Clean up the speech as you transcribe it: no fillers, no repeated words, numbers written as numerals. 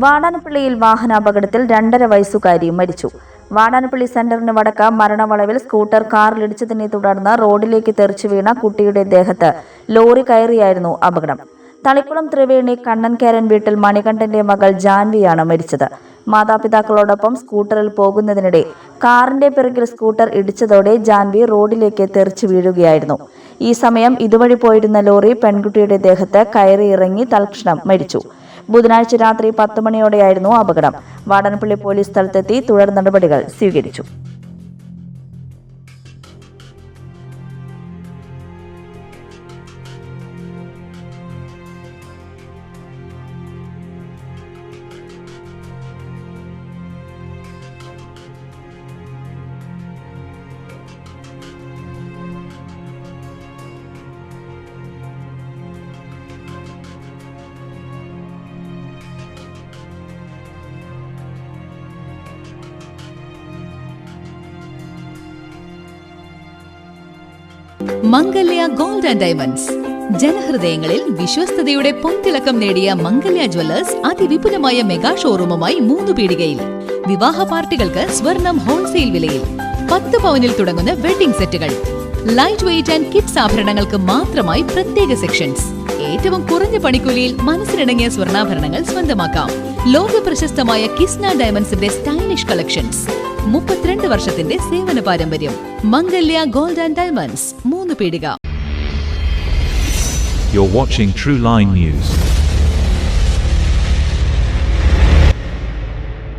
വാടാനപ്പള്ളിയിൽ വാഹനാപകടത്തിൽ 2.5 വയസ്സുകാരി മരിച്ചു. വാടാനപ്പള്ളി സെന്ററിന് വടക്ക് മരണവളവിൽ സ്കൂട്ടർ കാറിലിടിച്ചതിനെ തുടർന്ന് റോഡിലേക്ക് തെറിച്ചു വീണ കുട്ടിയുടെ ദേഹത്ത് ലോറി കയറിയായിരുന്നു അപകടം. തളിക്കുളം ത്രിവേണി കണ്ണൻകേരൻ വീട്ടിൽ മണികണ്ഠന്റെ മകൾ ജാൻവിയാണ് മരിച്ചത്. മാതാപിതാക്കളോടൊപ്പം സ്കൂട്ടറിൽ പോകുന്നതിനിടെ കാറിന്റെ പിറകിൽ സ്കൂട്ടർ ഇടിച്ചതോടെ ജാൻവി റോഡിലേക്ക് തെറിച്ചു വീഴുകയായിരുന്നു. ഈ സമയം ഇതുവഴി പോയിരുന്ന ലോറി പെൺകുട്ടിയുടെ ദേഹത്ത് കയറിയിറങ്ങി തൽക്ഷണം മരിച്ചു. ബുധനാഴ്ച രാത്രി 10 മണിയോടെയായിരുന്നു അപകടം. വാടാനപ്പള്ളി പോലീസ് സ്ഥലത്തെത്തി തുടർ നടപടികൾ സ്വീകരിച്ചു. മംഗല്യ ഗോൾഡ് ആൻഡ് ഡയമണ്ട്സ്. ജനഹൃദയങ്ങളിൽ വിശ്വസ്തയുടെ പൊൻതിളക്കം നേടിയ മംഗല്യ ജ്വല്ലേഴ്സ് അതിവിപുലമായ മെഗാ ഷോറൂമുമായി 3 പീടികയിൽ. വിവാഹ പാർട്ടികൾക്ക് സ്വർണം ഹോൾസെയിൽ വിലയിൽ. 10 പവനിൽ തുടങ്ങുന്ന വെഡിംഗ് സെറ്റുകൾ, ലൈറ്റ് വെയ്റ്റ് ആൻഡ് കിഡ്സ് ആഭരണങ്ങൾക്ക് മാത്രമായി പ്രത്യേക സെക്ഷൻസ്. ഏറ്റവും കുറഞ്ഞ പണിക്കൂലിയിൽ മനസ്സിനിണങ്ങിയ സ്വർണ്ണാഭരണങ്ങൾ സ്വന്തമാക്കാം. ലോക പ്രശസ്തമായ കിസ്ന ഡയമണ്ട്സിന്റെ സ്റ്റൈലിഷ് കളക്ഷൻസ്. 32 വർഷത്തിന്റെ സേവന പാരമ്പര്യം. മംഗല്യ ഗോൾഡ് ആൻഡ് ഡയമണ്ട്സ്, 3 പീടിക. You're watching True Line News.